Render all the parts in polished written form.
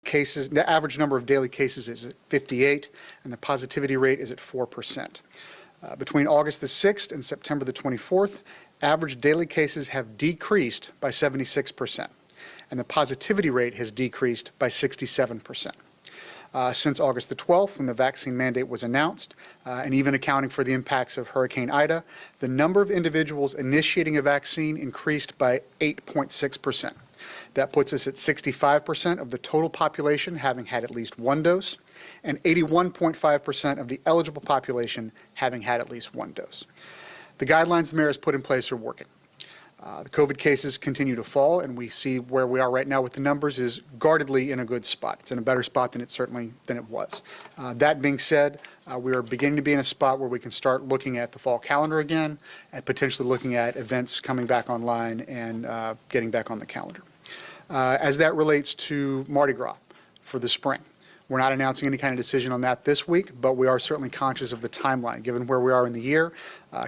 cases, the average number of daily cases is at 58, and the positivity rate is at 4%. Between August the 6th and September the 24th, average daily cases have decreased by 76%, and the positivity rate has decreased by 67%. Since August the 12th, when the vaccine mandate was announced, and even accounting for the impacts of Hurricane Ida, the number of individuals initiating a vaccine increased by 8.6%. That puts us at 65% of the total population having had at least one dose, and 81.5% of the eligible population having had at least one dose. The guidelines the mayor has put in place are working. The COVID cases continue to fall, and we see where we are right now with the numbers is guardedly in a good spot. It's in a better spot than it was. That being said, we are beginning to be in a spot where we can start looking at the fall calendar again and potentially looking at events coming back online and getting back on the calendar. As that relates to Mardi Gras for the spring, we're not announcing any kind of decision on that this week, but we are certainly conscious of the timeline. Given where we are in the year,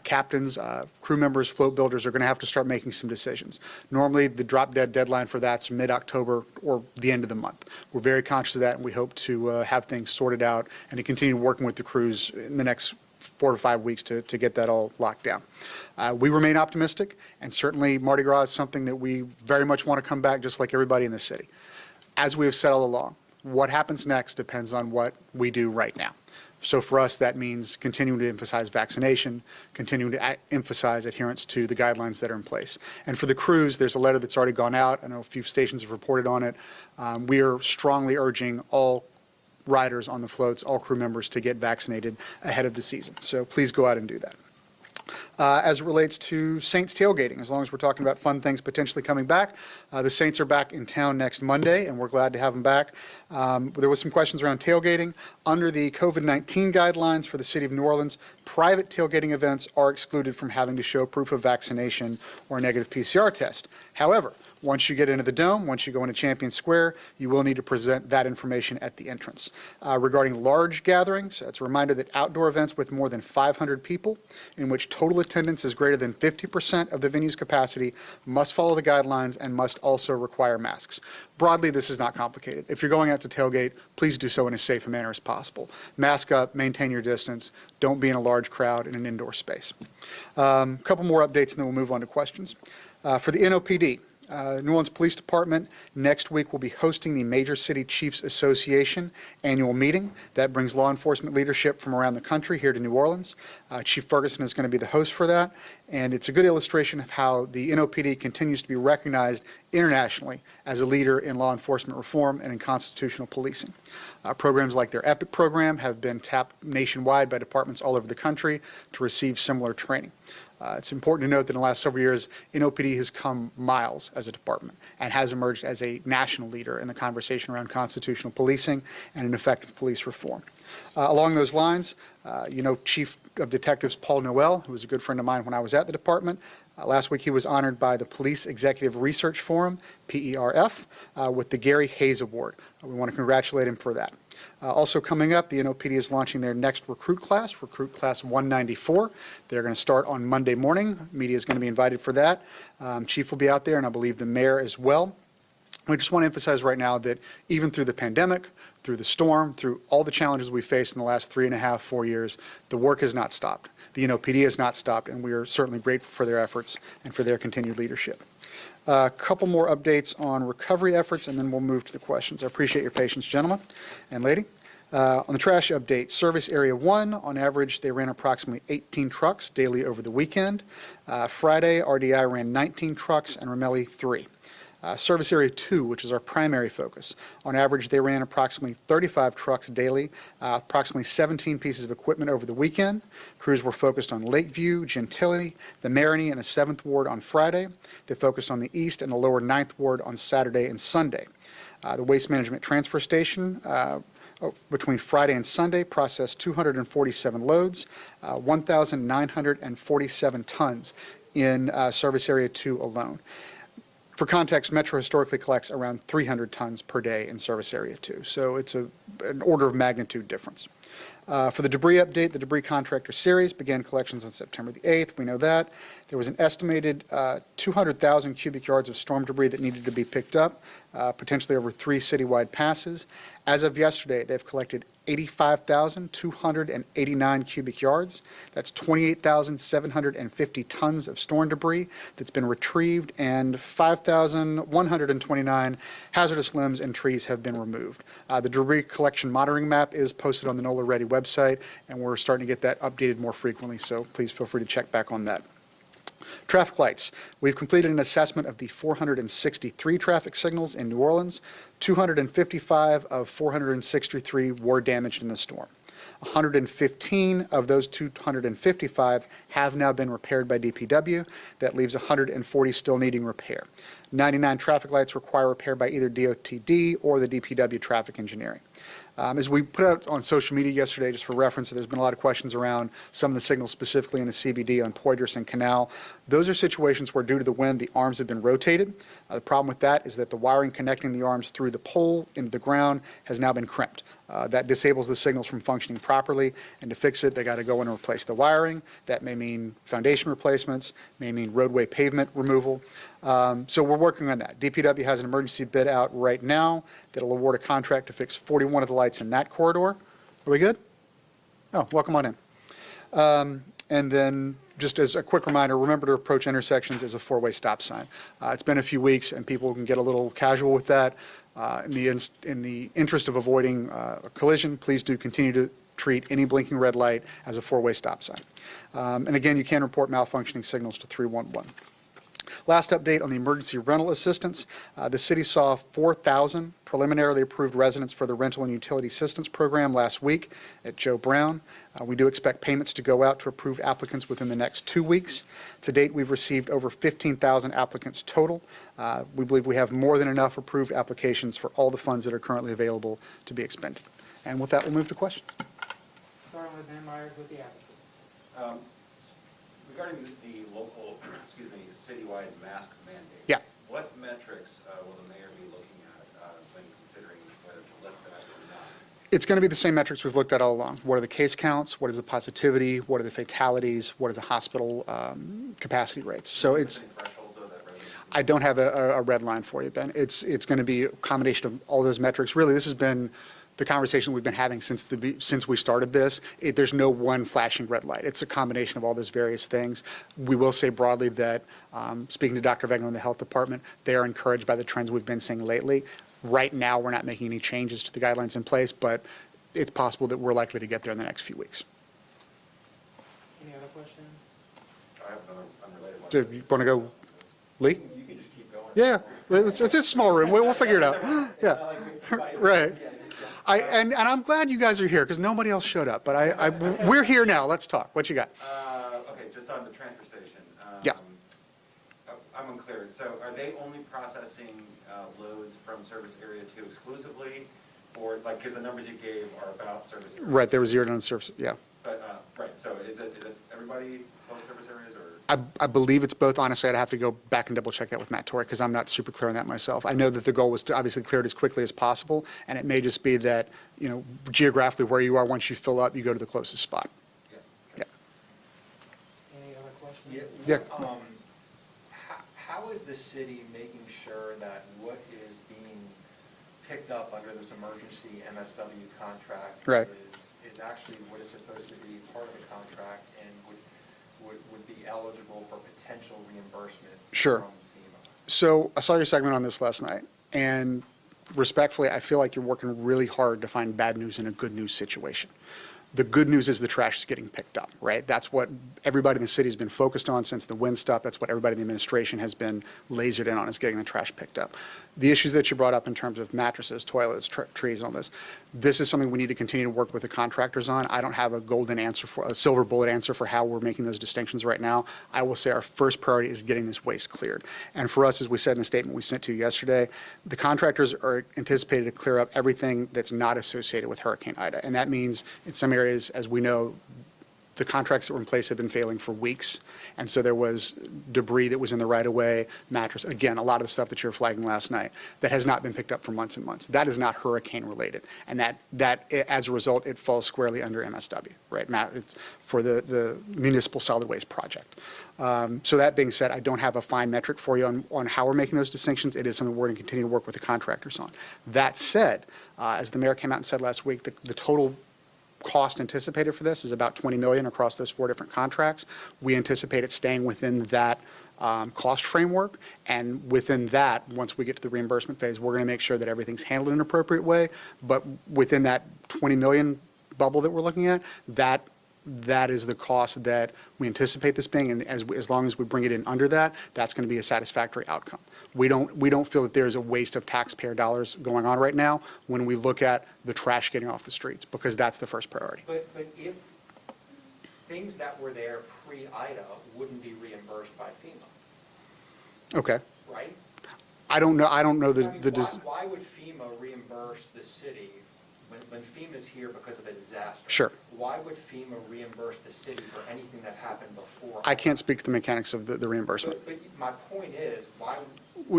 captains, crew members, float builders are going to have to start making some decisions. Normally, the drop-dead deadline for that's mid-October or the end of the month. We're very conscious of that, and we hope to have things sorted out and to continue working with the crews in the next 4 to 5 weeks to get that all locked down. We remain optimistic, and certainly Mardi Gras is something that we very much want to come back just like everybody in the city. As we have said all along, what happens next depends on what we do right now. So for us, that means continuing to emphasize vaccination, continuing to emphasize adherence to the guidelines that are in place. And for the crews, there's a letter that's already gone out. I know a few stations have reported on it. We are strongly urging all riders on the floats, all crew members, to get vaccinated ahead of the season. So please go out and do that. As it relates to Saints tailgating, as long as we're talking about fun things potentially coming back, the Saints are back in town next Monday, and we're glad to have them back. There was some questions around tailgating. Under the COVID-19 guidelines for the City of New Orleans, private tailgating events are excluded from having to show proof of vaccination or a negative PCR test. However, once you get into the Dome, once you go into Champion Square, you will need to present that information at the entrance. Regarding large gatherings, it's a reminder that outdoor events with more than 500 people, in which total attendance is greater than 50% of the venue's capacity, must follow the guidelines and must also require masks. Broadly, this is not complicated. If you're going out to tailgate, please do so in as safe a manner as possible. Mask up, maintain your distance, don't be in a large crowd in an indoor space. A couple more updates and then we'll move on to questions. For the NOPD, New Orleans Police Department next week will be hosting the Major City Chiefs Association annual meeting. That brings law enforcement leadership from around the country here to New Orleans. Chief Ferguson is going to be the host for that, and it's a good illustration of how the NOPD continues to be recognized internationally as a leader in law enforcement reform and in constitutional policing. Programs like their EPIC program have been tapped nationwide by departments all over the country to receive similar training. It's important to note that in the last several years, NOPD has come miles as a department and has emerged as a national leader in the conversation around constitutional policing and an effective police reform. Along those lines, Chief of Detectives Paul Noel, who was a good friend of mine when I was at the department, last week he was honored by the Police Executive Research Forum, PERF, with the Gary Hayes Award. We want to congratulate him for that. Also coming up, the NOPD is launching their next recruit class 194. They're going to start on Monday morning. Media is going to be invited for that. Chief will be out there, and I believe the mayor as well. We just want to emphasize right now that even through the pandemic, through the storm, through all the challenges we faced in the last 3.5, 4 years, the work has not stopped. The NOPD has not stopped, and we are certainly grateful for their efforts and for their continued leadership. A couple more updates on recovery efforts, and then we'll move to the questions. I appreciate your patience, gentlemen and lady. On the trash update, Service Area 1, on average, they ran approximately 18 trucks daily over the weekend. Friday, RDI ran 19 trucks and Ramelli 3. Service Area 2, which is our primary focus, on average, they ran approximately 35 trucks daily, approximately 17 pieces of equipment over the weekend. Crews were focused on Lakeview, Gentility, the Marigny, and the 7th Ward on Friday. They focused on the East and the Lower 9th Ward on Saturday and Sunday. The Waste Management Transfer Station, between Friday and Sunday, processed 247 loads, 1,947 tons in Service Area 2 alone. For context, Metro historically collects around 300 tons per day in Service Area 2, so it's an order of magnitude difference. For the debris update, the debris contractor series began collections on September the 8th. We know that. There was an estimated 200,000 cubic yards of storm debris that needed to be picked up, potentially over 3 citywide passes. As of yesterday, they've collected 85,289 cubic yards. That's 28,750 tons of storm debris that's been retrieved, and 5,129 hazardous limbs and trees have been removed. The debris collection monitoring map is posted on the NOLA Ready website, and we're starting to get that updated more frequently, so please feel free to check back on that. Traffic lights. We've completed an assessment of the 463 traffic signals in New Orleans. 255 of 463 were damaged in the storm. 115 of those 255 have now been repaired by DPW. That leaves 140 still needing repair. 99 traffic lights require repair by either DOTD or the DPW traffic engineering. As we put out on social media yesterday, just for reference, there's been a lot of questions around some of the signals, specifically in the CBD on Poydras and Canal. Those are situations where, due to the wind, the arms have been rotated. The problem with that is that the wiring connecting the arms through the pole into the ground has now been crimped. That disables the signals from functioning properly, and to fix it, they got to go in and replace the wiring. That may mean foundation replacements, may mean roadway pavement removal. So we're working on that. DPW has an emergency bid out right now that'll award a contract to fix 41 of the lights in that corridor. Are we good? Oh, welcome on in. And then, just as a quick reminder, remember to approach intersections as a 4-way stop sign. It's been a few weeks, and people can get a little casual with that. In the interest of avoiding a collision, please do continue to treat any blinking red light as a 4-way stop sign. And again, you can report malfunctioning signals to 311. Last update on the emergency rental assistance. The city saw 4,000 preliminarily approved residents for the rental and utility assistance program last week at Joe Brown. We do expect payments to go out to approved applicants within the next 2 weeks. To date, we've received over 15,000 applicants total. We believe we have more than enough approved applications for all the funds that are currently available to be expended. And with that, we'll move to questions. Starting with Ben Myers with the applicant. Regarding the local, citywide mask mandate. Yeah. What metrics will the mayor be looking at when considering whether to lift that or not? It's going to be the same metrics we've looked at all along. What are the case counts? What is the positivity? What are the fatalities? What are the hospital capacity rates? So it's. I don't have a red line for you, Ben. It's going to be a combination of all those metrics. Really, this has been the conversation we've been having since we started this. There's no one flashing red light. It's a combination of all those various things. We will say broadly that, speaking to Dr. Vegno in the health department, they are encouraged by the trends we've been seeing lately. Right now, we're not making any changes to the guidelines in place, but it's possible that we're likely to get there in the next few weeks. Any other questions? I have another unrelated one. Do you want to go, Lee? You can just keep going. Yeah, it's a small room. We'll figure it out. Yeah, right. And I'm glad you guys are here because nobody else showed up. But we're here now. Let's talk. What you got? Okay, just on the transfer station. Yeah. I'm unclear. So are they only processing loads from service area 2 exclusively? Or like, because the numbers you gave are about service area? Right, there was zeroed on service, yeah. But, right, so is it everybody, both service areas, or? I believe it's both. Honestly, I'd have to go back and double check that with Matt Torrey because I'm not super clear on that myself. I know that the goal was to obviously clear it as quickly as possible, and it may just be that, geographically where you are, once you fill up, you go to the closest spot. Yeah. Any other questions? Yeah. How is the city making sure that what is being picked up under this emergency MSW contract Right. is actually what is supposed to be part of the contract and would be eligible for potential reimbursement Sure. from FEMA? So I saw your segment on this last night, and respectfully, I feel like you're working really hard to find bad news in a good news situation. The good news is the trash is getting picked up, right? That's what everybody in the city has been focused on since the wind stopped. That's what everybody in the administration has been lasered in on, is getting the trash picked up. The issues that you brought up in terms of mattresses, toilets, trees, and all this is something we need to continue to work with the contractors on. I don't have a silver bullet answer for how we're making those distinctions right now. I will say our first priority is getting this waste cleared. And for us, as we said in the statement we sent to you yesterday, the contractors are anticipated to clear up everything that's not associated with Hurricane Ida. And that means in some areas, as we know, the contracts that were in place had been failing for weeks, and so there was debris that was in the right-of-way, mattress, again, a lot of the stuff that you were flagging last night, that has not been picked up for months and months. That is not hurricane-related, and that as a result, it falls squarely under MSW, right? It's for the municipal solid waste project. So that being said, I don't have a fine metric for you on how we're making those distinctions. It is something we're going to continue to work with the contractors on. That said, as the mayor came out and said last week, the total cost anticipated for this is about $20 million across those 4 different contracts. We anticipate it staying within that cost framework, and within that, once we get to the reimbursement phase, we're going to make sure that everything's handled in an appropriate way, but within that $20 million bubble that we're looking at, that is the cost that we anticipate this being, and as long as we bring it in under that, that's going to be a satisfactory outcome. We don't feel that there's a waste of taxpayer dollars going on right now when we look at the trash getting off the streets, because that's the first priority. But if things that were there pre-Ida wouldn't be reimbursed by FEMA, Okay. right? I don't know I mean, the. why would FEMA reimburse the city when FEMA's here because of a disaster? Sure. Why would FEMA reimburse the city for anything that happened before? I can't speak to the mechanics of the reimbursement. But my point is, why?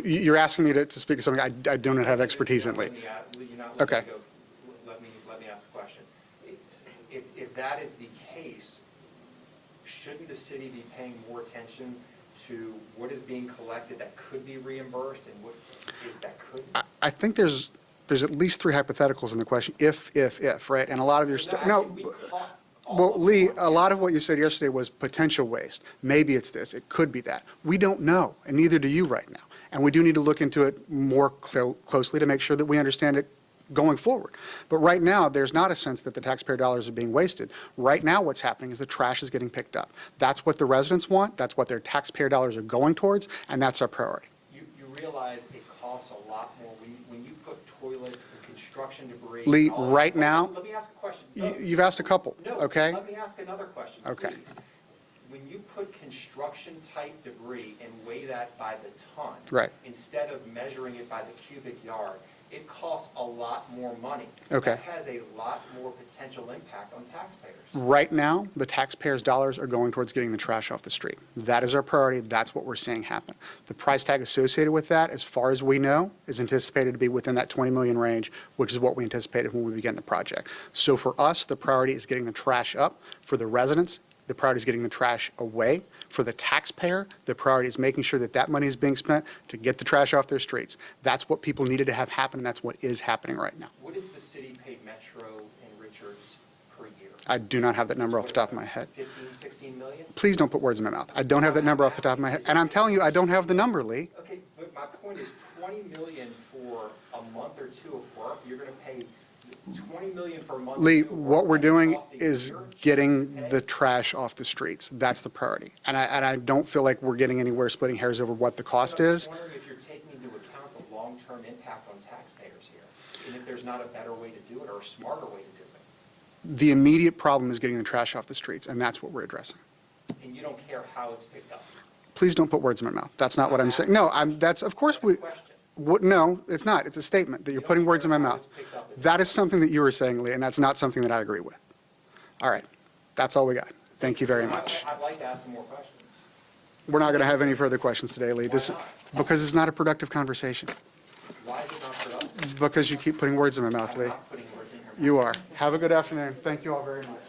You're asking me to speak to something I do not have expertise in, Lee. You're not Okay. letting me go. Let me ask the question. If that is the case, shouldn't the city be paying more attention to what is being collected that could be reimbursed and what is that couldn't? I think there's at least 3 hypotheticals in the question, if, right? And a lot of your stuff, no. Actually, we caught all Well, of Lee, them. a lot of what you said yesterday was potential waste. Maybe it's this, it could be that. We don't know, and neither do you right now. And we do need to look into it more closely to make sure that we understand it going forward. But right now, there's not a sense that the taxpayer dollars are being wasted. Right now, what's happening is the trash is getting picked up. That's what the residents want, that's what their taxpayer dollars are going towards, and that's our priority. You realize it costs a lot more when you put toilets and construction debris. Lee, and all that. right now- Let me ask a question. You've asked a couple, No, okay? let me ask another question, Okay. please. When you put construction-type debris and weigh that by the ton. Right. Instead of measuring it by the cubic yard, it costs a lot more money. Okay. That has a lot more potential impact on taxpayers. Right now, the taxpayers' dollars are going towards getting the trash off the street. That is our priority. That's what we're seeing happen. The price tag associated with that, as far as we know, is anticipated to be within that 20 million range, which is what we anticipated when we began the project. So for us, the priority is getting the trash up. For the residents, the priority is getting the trash away. For the taxpayer, the priority is making sure that that money is being spent to get the trash off their streets. That's what people needed to have happen, and that's what is happening right now. What does the city pay Metro and Richards per year? I do not have that number off the top of my head. 15, 16 million? Please don't put words in my mouth. I don't have that number off the top of my head. And I'm telling you, I don't have the number, Lee. Okay, but my point is 20 million for a month or two of work, you're gonna pay 20 million for a month or Lee, two of work, what we're and it doing costs a is year? getting Okay? the trash off the streets. That's the priority. And I don't feel like we're getting anywhere splitting hairs over what the cost But I'm is. just wondering if you're taking into account the long-term impact on taxpayers here, and if there's not a better way to do it or a smarter way to do it, The immediate problem is getting the trash off the streets, and that's what we're addressing. and you don't care how it's picked up. Please don't put words in my mouth. That's not what I'm saying. No, of course That's a we, question. no, it's not. It's a statement that you're putting words in my mouth. That is something that you were saying, Lee, and that's not something that I agree with. All right, that's all we got. Thank you very much. I'd like to ask some more questions. We're not going to have any further questions today, Lee. Why not? Because it's not a productive conversation. Why is it not productive? Because you keep putting words in my mouth, I'm Lee. not putting words in your mouth. You are. Have a good afternoon. Thank you all very much.